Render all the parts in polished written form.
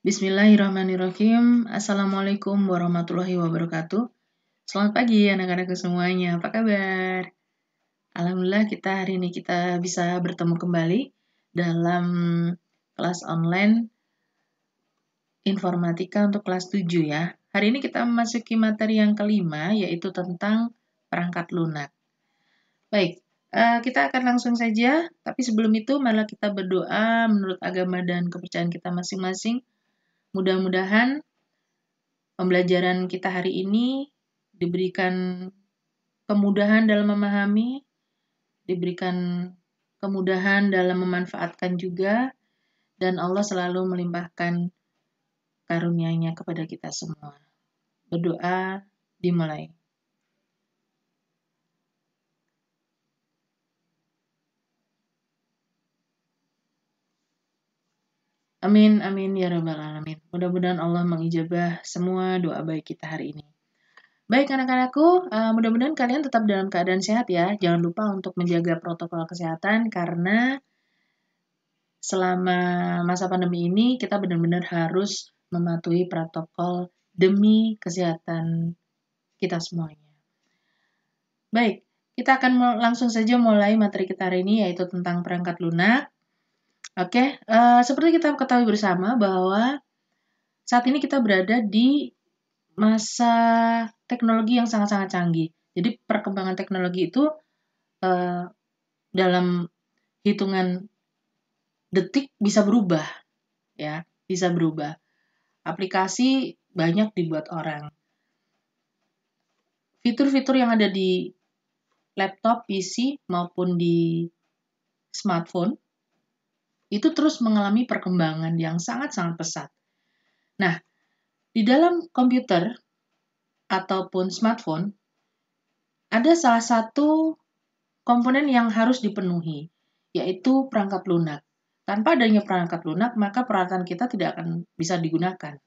Bismillahirrahmanirrahim. Assalamualaikum warahmatullahi wabarakatuh. Selamat pagi anak-anakku semuanya. Apa kabar? Alhamdulillah hari ini kita bisa bertemu kembali dalam kelas online informatika untuk kelas 7 ya. Hari ini kita memasuki materi yang kelima, yaitu tentang perangkat lunak. Baik, kita akan langsung saja. Tapi sebelum itu, marilah kita berdoa menurut agama dan kepercayaan kita masing-masing. Mudah-mudahan pembelajaran kita hari ini diberikan kemudahan dalam memahami, diberikan kemudahan dalam memanfaatkan juga, dan Allah selalu melimpahkan karunia-Nya kepada kita semua. Berdoa dimulai. Amin, amin, ya rabbal alamin. Mudah-mudahan Allah mengijabah semua doa baik kita hari ini. Baik anak-anakku, mudah-mudahan kalian tetap dalam keadaan sehat ya. Jangan lupa untuk menjaga protokol kesehatan karena selama masa pandemi ini kita benar-benar harus mematuhi protokol demi kesehatan kita semuanya. Baik, kita akan langsung saja mulai materi kita hari ini yaitu tentang perangkat lunak. Oke, seperti kita ketahui bersama bahwa saat ini kita berada di masa teknologi yang sangat-sangat canggih. Jadi perkembangan teknologi itu dalam hitungan detik bisa berubah, ya, bisa berubah. Aplikasi banyak dibuat orang. Fitur-fitur yang ada di laptop, PC maupun di smartphone itu terus mengalami perkembangan yang sangat-sangat pesat. Nah, di dalam komputer ataupun smartphone ada salah satu komponen yang harus dipenuhi, yaitu perangkat lunak. Tanpa adanya perangkat lunak, maka peralatan kita tidak akan bisa digunakan.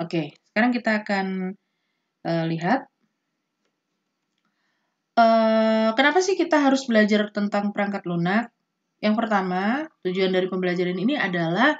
Oke, sekarang kita akan lihat. Kenapa sih kita harus belajar tentang perangkat lunak? Yang pertama, tujuan dari pembelajaran ini adalah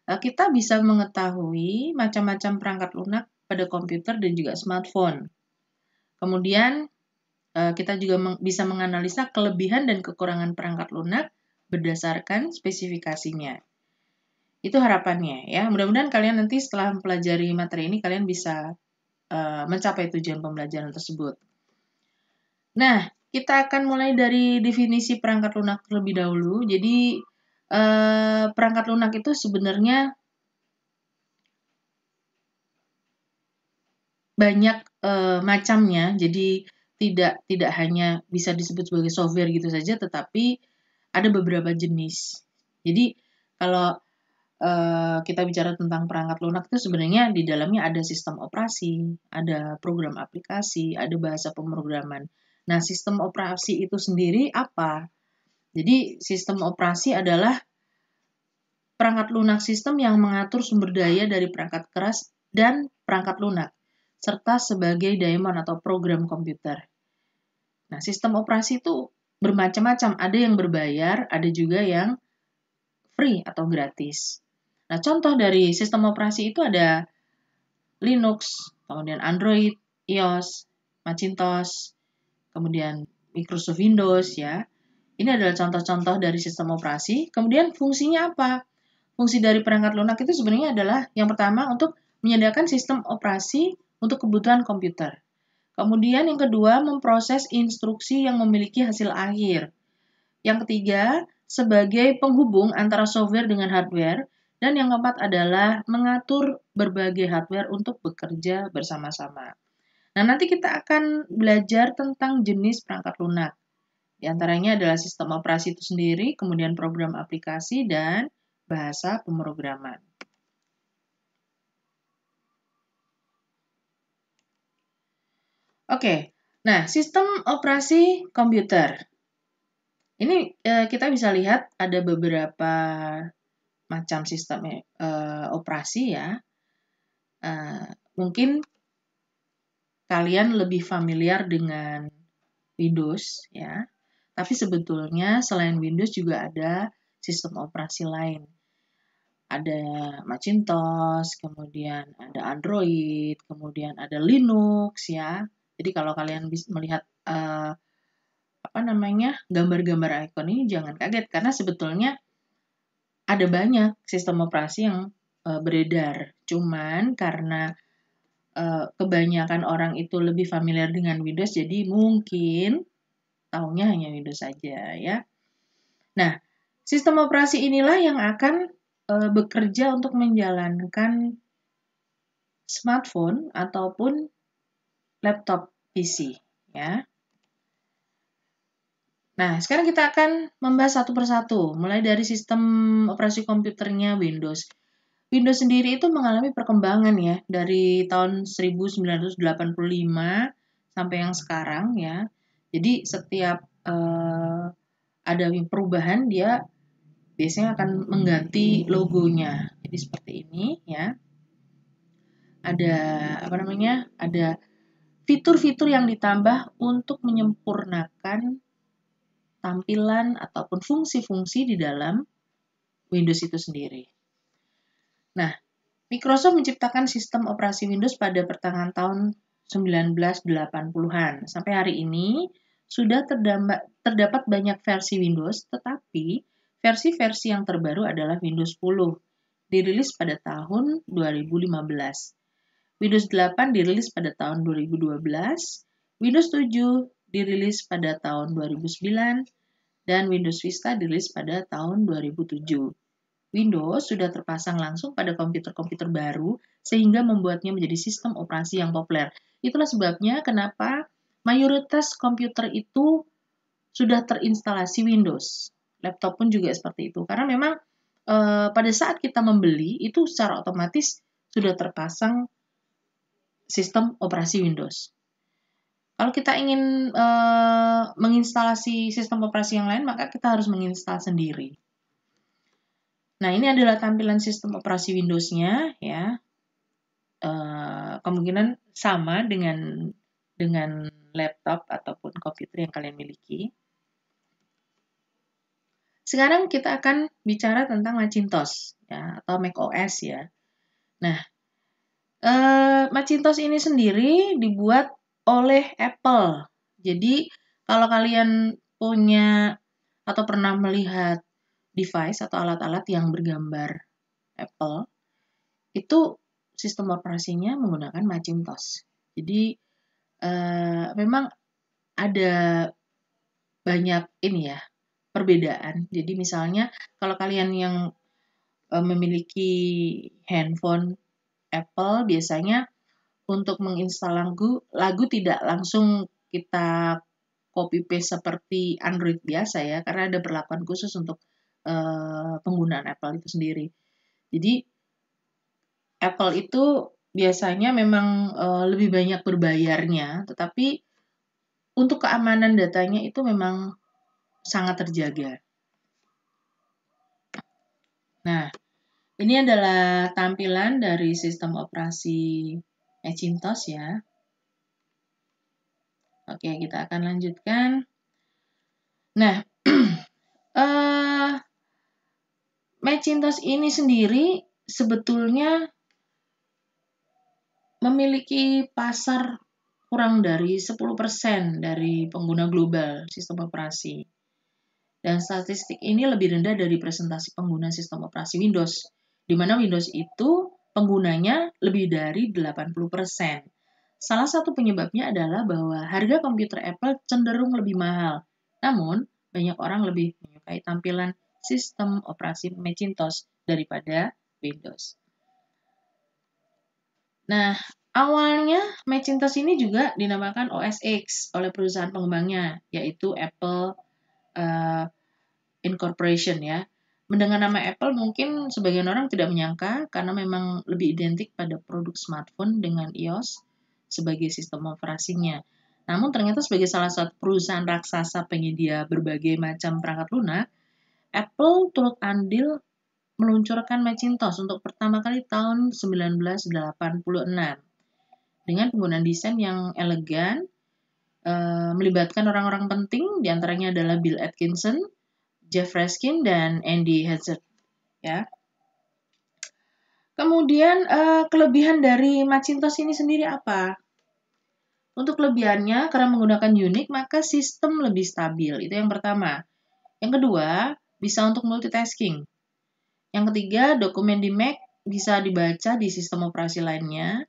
kita bisa mengetahui macam-macam perangkat lunak pada komputer dan juga smartphone. Kemudian, kita juga bisa menganalisa kelebihan dan kekurangan perangkat lunak berdasarkan spesifikasinya. Itu harapannya ya. Mudah-mudahan kalian nanti setelah mempelajari materi ini, kalian bisa mencapai tujuan pembelajaran tersebut. Nah, kita akan mulai dari definisi perangkat lunak terlebih dahulu. Jadi, perangkat lunak itu sebenarnya banyak macamnya. Jadi, tidak hanya bisa disebut sebagai software gitu saja, tetapi ada beberapa jenis. Jadi, kalau kita bicara tentang perangkat lunak itu sebenarnya di dalamnya ada sistem operasi, ada program aplikasi, ada bahasa pemrograman. Nah, sistem operasi itu sendiri apa? Jadi, sistem operasi adalah perangkat lunak sistem yang mengatur sumber daya dari perangkat keras dan perangkat lunak, serta sebagai daemon atau program komputer. Nah, sistem operasi itu bermacam-macam. Ada yang berbayar, ada juga yang free atau gratis. Nah, contoh dari sistem operasi itu ada Linux, kemudian Android, iOS, Macintosh, kemudian Microsoft Windows ya. Ini adalah contoh-contoh dari sistem operasi. Kemudian fungsinya apa? Fungsi dari perangkat lunak itu sebenarnya adalah yang pertama untuk menyediakan sistem operasi untuk kebutuhan komputer. Kemudian yang kedua memproses instruksi yang memiliki hasil akhir. Yang ketiga sebagai penghubung antara software dengan hardware. Dan yang keempat adalah mengatur berbagai hardware untuk bekerja bersama-sama. Nah, nanti kita akan belajar tentang jenis perangkat lunak. Di antaranya adalah sistem operasi itu sendiri, kemudian program aplikasi, dan bahasa pemrograman. Oke, nah sistem operasi komputer. Ini kita bisa lihat ada beberapa macam sistem operasi ya. Mungkin kalian lebih familiar dengan Windows ya. Tapi sebetulnya selain Windows juga ada sistem operasi lain. ada Macintosh, kemudian ada Android, kemudian ada Linux ya. Jadi kalau kalian bisa melihat gambar-gambar icon ini jangan kaget karena sebetulnya ada banyak sistem operasi yang beredar. Cuman karena kebanyakan orang itu lebih familiar dengan Windows, jadi mungkin taunya hanya Windows saja ya. Nah, sistem operasi inilah yang akan bekerja untuk menjalankan smartphone ataupun laptop PC ya. Nah, sekarang kita akan membahas satu persatu, mulai dari sistem operasi komputernya Windows. Windows sendiri itu mengalami perkembangan ya, dari tahun 1985 sampai yang sekarang ya. Jadi setiap ada perubahan, dia biasanya akan mengganti logonya. Jadi seperti ini ya. Ada fitur-fitur yang ditambah untuk menyempurnakan tampilan ataupun fungsi-fungsi di dalam Windows itu sendiri. Nah, Microsoft menciptakan sistem operasi Windows pada pertengahan tahun 1980-an. Sampai hari ini sudah terdapat banyak versi Windows, tetapi versi-versi yang terbaru adalah Windows 10, dirilis pada tahun 2015. Windows 8 dirilis pada tahun 2012, Windows 7 dirilis pada tahun 2009, dan Windows Vista dirilis pada tahun 2007. Windows sudah terpasang langsung pada komputer-komputer baru sehingga membuatnya menjadi sistem operasi yang populer. Itulah sebabnya kenapa mayoritas komputer itu sudah terinstalasi Windows. Laptop pun juga seperti itu. Karena memang pada saat kita membeli itu secara otomatis sudah terpasang sistem operasi Windows. Kalau kita ingin menginstalasi sistem operasi yang lain, maka kita harus menginstal sendiri. Nah, ini adalah tampilan sistem operasi Windows-nya ya. Kemungkinan sama dengan laptop ataupun komputer yang kalian miliki. Sekarang kita akan bicara tentang Macintosh ya, atau macOS ya. Nah, Macintosh ini sendiri dibuat oleh Apple. Jadi, kalau kalian punya atau pernah melihat device atau alat-alat yang bergambar Apple, itu sistem operasinya menggunakan Macintosh. Jadi, memang ada banyak perbedaan. Jadi misalnya kalau kalian yang memiliki handphone Apple, biasanya untuk menginstal lagu tidak langsung kita copy paste seperti Android biasa ya, karena ada perlakuan khusus untuk penggunaan Apple itu sendiri. Jadi Apple itu biasanya memang lebih banyak berbayarnya, tetapi untuk keamanan datanya itu memang sangat terjaga. Nah, ini adalah tampilan dari sistem operasi Macintosh ya. Oke, kita akan lanjutkan. Nah, Macintosh ini sendiri sebetulnya memiliki pasar kurang dari 10% dari pengguna global sistem operasi. Dan statistik ini lebih rendah dari presentasi pengguna sistem operasi Windows, di mana Windows itu penggunanya lebih dari 80%. Salah satu penyebabnya adalah bahwa harga komputer Apple cenderung lebih mahal. Namun, banyak orang lebih menyukai tampilan sistem operasi Macintosh daripada Windows. Nah, awalnya Macintosh ini juga dinamakan OS X oleh perusahaan pengembangnya, yaitu Apple Incorporation ya. Mendengar nama Apple mungkin sebagian orang tidak menyangka karena memang lebih identik pada produk smartphone dengan iOS sebagai sistem operasinya. Namun ternyata sebagai salah satu perusahaan raksasa penyedia berbagai macam perangkat lunak, Apple turut andil meluncurkan Macintosh untuk pertama kali tahun 1986 dengan penggunaan desain yang elegan, melibatkan orang-orang penting, diantaranya adalah Bill Atkinson, Jeff Raskin, dan Andy Hazard. Ya. Kemudian kelebihan dari Macintosh ini sendiri apa? Untuk kelebihannya, karena menggunakan Unix, maka sistem lebih stabil. Itu yang pertama. Yang kedua, bisa untuk multitasking. Yang ketiga, dokumen di Mac bisa dibaca di sistem operasi lainnya.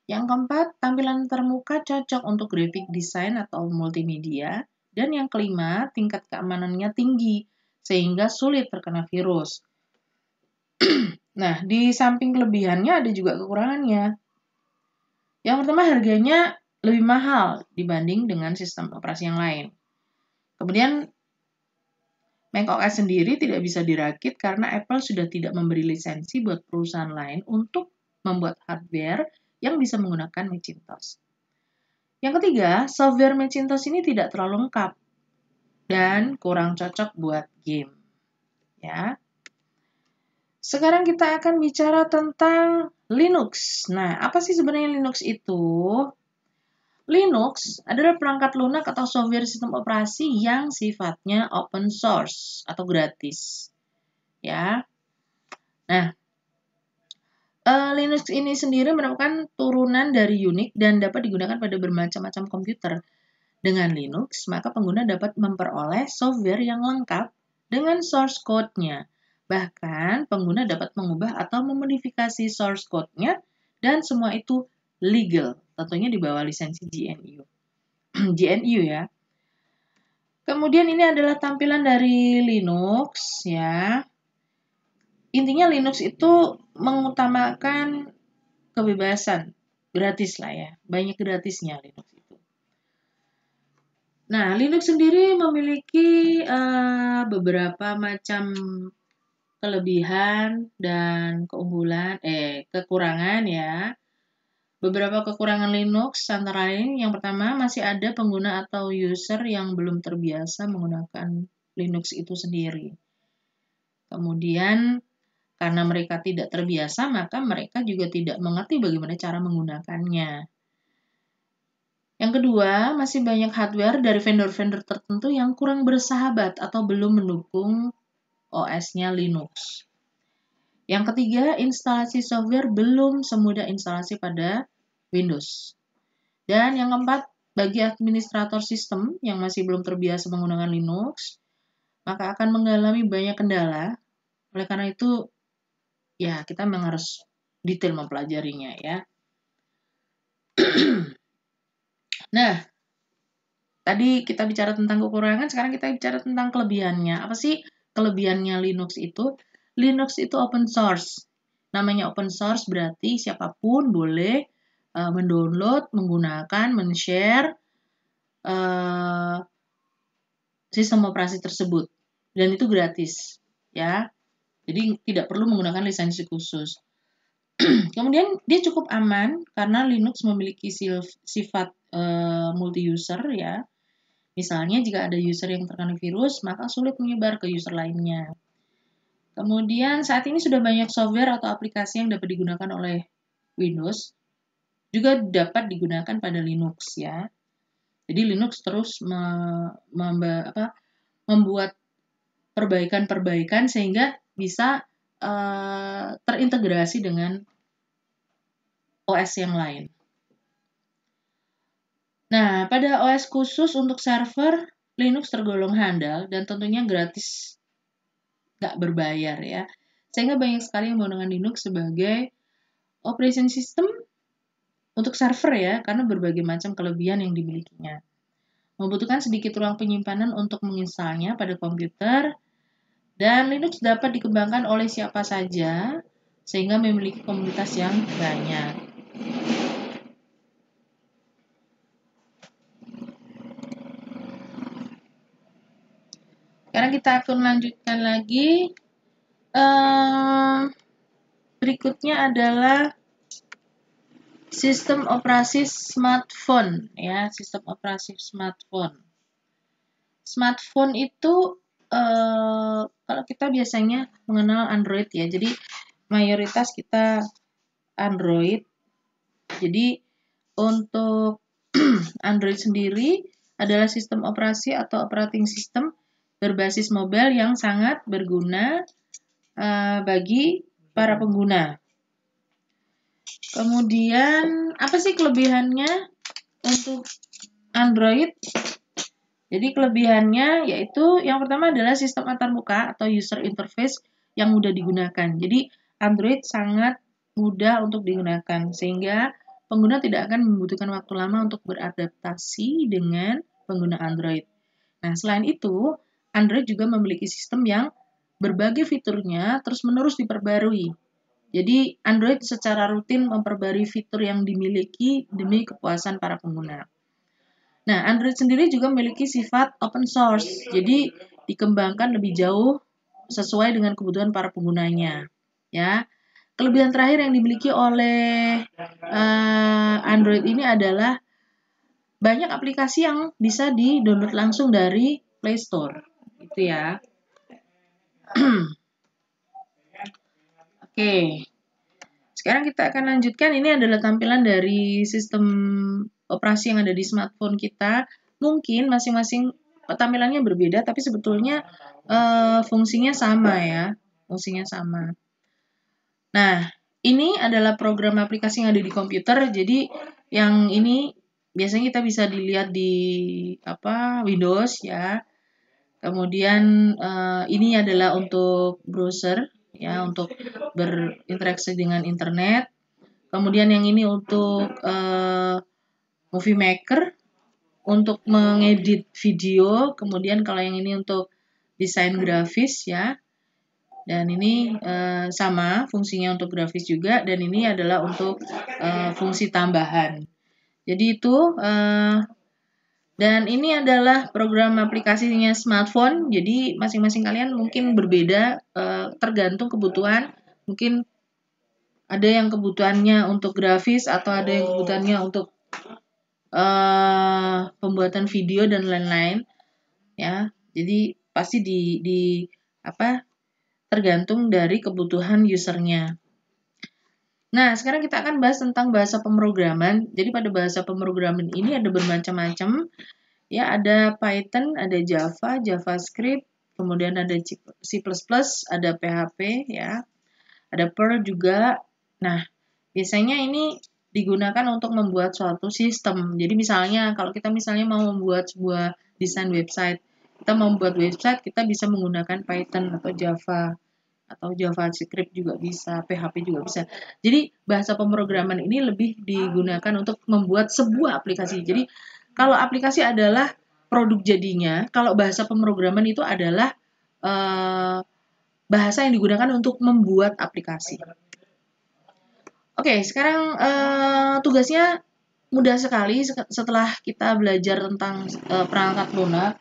Yang keempat, tampilan termuka cocok untuk graphic design atau multimedia. Dan yang kelima, tingkat keamanannya tinggi, sehingga sulit terkena virus. Nah, di samping kelebihannya ada juga kekurangannya. Yang pertama, harganya lebih mahal dibanding dengan sistem operasi yang lain. Kemudian, macOS sendiri tidak bisa dirakit karena Apple sudah tidak memberi lisensi buat perusahaan lain untuk membuat hardware yang bisa menggunakan Macintosh. Yang ketiga, software Macintosh ini tidak terlalu lengkap dan kurang cocok buat game. Ya. Sekarang kita akan bicara tentang Linux. Nah, apa sih sebenarnya Linux itu? Linux adalah perangkat lunak atau software sistem operasi yang sifatnya open source atau gratis. Ya. Nah, Linux ini sendiri merupakan turunan dari Unix dan dapat digunakan pada bermacam-macam komputer. Dengan Linux, maka pengguna dapat memperoleh software yang lengkap dengan source code-nya. Bahkan, pengguna dapat mengubah atau memodifikasi source code-nya dan semua itu legal, tentunya di bawah lisensi GNU. GNU ya. Kemudian ini adalah tampilan dari Linux ya. Intinya Linux itu mengutamakan kebebasan, gratis lah ya. Banyak gratisnya Linux itu. Nah, Linux sendiri memiliki beberapa macam kelebihan dan kekurangan ya. Beberapa kekurangan Linux antara lain yang pertama masih ada pengguna atau user yang belum terbiasa menggunakan Linux itu sendiri. Kemudian karena mereka tidak terbiasa, maka mereka juga tidak mengerti bagaimana cara menggunakannya. Yang kedua, masih banyak hardware dari vendor-vendor tertentu yang kurang bersahabat atau belum mendukung OS-nya Linux. Yang ketiga, instalasi software belum semudah instalasi pada Windows. Dan yang keempat, bagi administrator sistem yang masih belum terbiasa menggunakan Linux, maka akan mengalami banyak kendala. Oleh karena itu, ya kita memang harus detail mempelajarinya ya. Nah, tadi kita bicara tentang kekurangan, sekarang kita bicara tentang kelebihannya. Apa sih kelebihannya Linux itu? Linux itu open source. Namanya open source berarti siapapun boleh mendownload, menggunakan, men-share sistem operasi tersebut. Dan itu gratis. Ya. Jadi tidak perlu menggunakan lisensi khusus. Kemudian dia cukup aman karena Linux memiliki sifat multi-user ya. Misalnya jika ada user yang terkena virus, maka sulit menyebar ke user lainnya. Kemudian saat ini sudah banyak software atau aplikasi yang dapat digunakan oleh Windows, juga dapat digunakan pada Linux ya. Jadi Linux terus membuat perbaikan-perbaikan sehingga bisa terintegrasi dengan OS yang lain. Nah, pada OS khusus untuk server, Linux tergolong handal dan tentunya gratis, nggak berbayar ya. Sehingga banyak sekali yang menggunakan Linux sebagai operation system untuk server ya, karena berbagai macam kelebihan yang dimilikinya. Membutuhkan sedikit ruang penyimpanan untuk menginstalnya pada komputer, dan Linux dapat dikembangkan oleh siapa saja, sehingga memiliki komunitas yang banyak. Sekarang kita akan lanjutkan lagi. Berikutnya adalah sistem operasi smartphone ya, sistem operasi smartphone. Smartphone itu kalau kita biasanya mengenal Android ya, jadi mayoritas kita Android. Jadi untuk Android sendiri adalah sistem operasi atau operating system berbasis mobile yang sangat berguna bagi para pengguna. Kemudian apa sih kelebihannya untuk Android? Jadi kelebihannya yaitu yang pertama adalah sistem antarmuka atau user interface yang mudah digunakan. Jadi Android sangat mudah untuk digunakan sehingga pengguna tidak akan membutuhkan waktu lama untuk beradaptasi dengan pengguna Android. Nah, selain itu, Android juga memiliki sistem yang berbagai fiturnya terus-menerus diperbarui. Jadi Android secara rutin memperbarui fitur yang dimiliki demi kepuasan para pengguna. Nah, Android sendiri juga memiliki sifat open source, jadi dikembangkan lebih jauh sesuai dengan kebutuhan para penggunanya. Ya, kelebihan terakhir yang dimiliki oleh Android ini adalah banyak aplikasi yang bisa di-download langsung dari Play Store, gitu ya. Oke, sekarang kita akan lanjutkan. Ini adalah tampilan dari sistem operasi yang ada di smartphone kita. Mungkin masing-masing tampilannya berbeda, tapi sebetulnya fungsinya sama ya. Fungsinya sama. Nah, ini adalah program aplikasi yang ada di komputer. Jadi yang ini biasanya kita bisa dilihat di Windows ya. Kemudian ini adalah untuk browser ya, untuk berinteraksi dengan internet. Kemudian yang ini untuk Movie Maker untuk mengedit video. Kemudian kalau yang ini untuk desain grafis ya. Dan ini sama fungsinya untuk grafis juga. Dan ini adalah untuk fungsi tambahan. Jadi itu dan ini adalah program aplikasinya smartphone. Jadi masing-masing kalian mungkin berbeda tergantung kebutuhan. Mungkin ada yang kebutuhannya untuk grafis atau ada yang kebutuhannya untuk pembuatan video dan lain-lain. Ya, jadi pasti tergantung dari kebutuhan usernya. Nah, sekarang kita akan bahas tentang bahasa pemrograman. Jadi pada bahasa pemrograman ini ada bermacam-macam. Ya, ada Python, ada Java, JavaScript, kemudian ada C++, ada PHP, ya. Ada Perl juga. Nah, biasanya ini digunakan untuk membuat suatu sistem. Jadi misalnya, kalau kita misalnya mau membuat sebuah desain website, kita mau membuat website, kita bisa menggunakan Python atau Java, atau JavaScript juga bisa, PHP juga bisa. Jadi bahasa pemrograman ini lebih digunakan untuk membuat sebuah aplikasi. Jadi kalau aplikasi adalah produk jadinya, kalau bahasa pemrograman itu adalah bahasa yang digunakan untuk membuat aplikasi. Oke, sekarang tugasnya mudah sekali setelah kita belajar tentang perangkat lunak.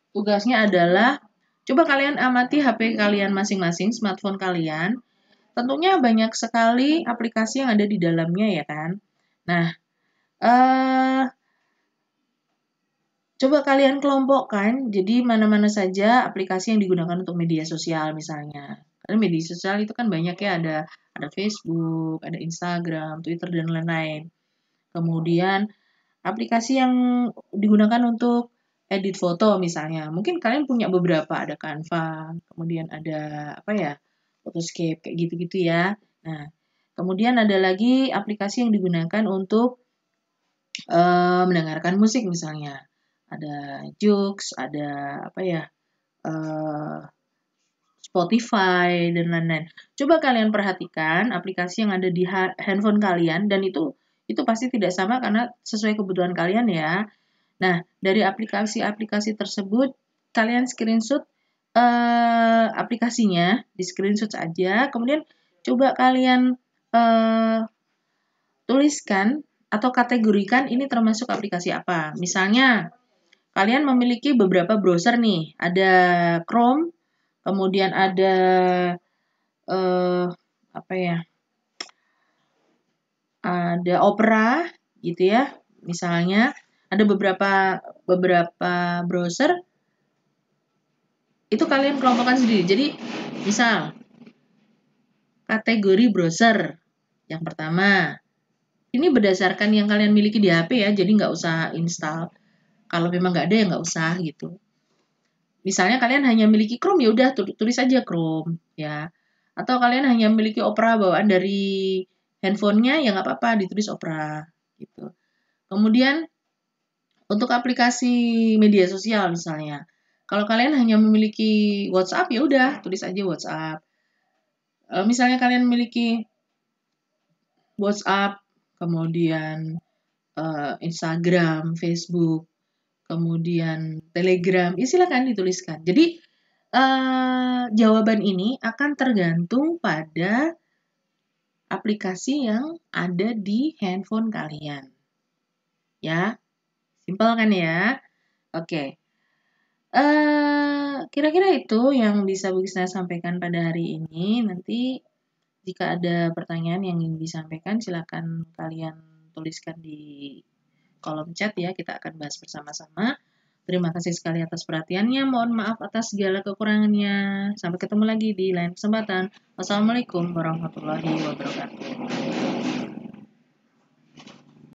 Tugasnya adalah coba kalian amati HP kalian masing-masing, smartphone kalian. Tentunya banyak sekali aplikasi yang ada di dalamnya ya kan. Nah, coba kalian kelompokkan, jadi mana-mana saja aplikasi yang digunakan untuk media sosial misalnya. Karena media sosial itu kan banyak ya, ada Facebook, ada Instagram, Twitter, dan lain-lain. Kemudian aplikasi yang digunakan untuk edit foto misalnya. Mungkin kalian punya beberapa, ada Canva, kemudian ada Photoscape, kayak gitu-gitu ya. Nah, kemudian ada lagi aplikasi yang digunakan untuk mendengarkan musik misalnya. Ada Joox, ada Spotify, dan lain-lain. Coba kalian perhatikan aplikasi yang ada di handphone kalian, dan itu pasti tidak sama karena sesuai kebutuhan kalian ya. Nah, dari aplikasi-aplikasi tersebut, kalian screenshot aplikasinya, di screenshot saja, kemudian coba kalian tuliskan atau kategorikan ini termasuk aplikasi apa. Misalnya, kalian memiliki beberapa browser nih, ada Chrome, kemudian ada ada Opera gitu ya. Misalnya ada beberapa browser itu kalian kelompokkan sendiri. Jadi misal kategori browser yang pertama ini berdasarkan yang kalian miliki di HP ya, jadi nggak usah install. Kalau memang nggak ada ya nggak usah gitu. Misalnya kalian hanya miliki Chrome, ya udah tulis aja Chrome ya. Atau kalian hanya memiliki Opera bawaan dari handphonenya ya nggak apa-apa ditulis Opera gitu. Kemudian untuk aplikasi media sosial misalnya, kalau kalian hanya memiliki WhatsApp ya udah tulis aja WhatsApp. Misalnya kalian memiliki WhatsApp, kemudian Instagram, Facebook, kemudian Telegram, ya silakan dituliskan. Jadi jawaban ini akan tergantung pada aplikasi yang ada di handphone kalian. Ya, simpel kan ya? Oke. Kira-kira itu yang bisa Bu Krisna sampaikan pada hari ini. Nanti jika ada pertanyaan yang ingin disampaikan, silakan kalian tuliskan di kolom chat ya. Kita akan bahas bersama-sama. Terima kasih sekali atas perhatiannya. Mohon maaf atas segala kekurangannya. Sampai ketemu lagi di lain kesempatan. Wassalamualaikum warahmatullahi wabarakatuh.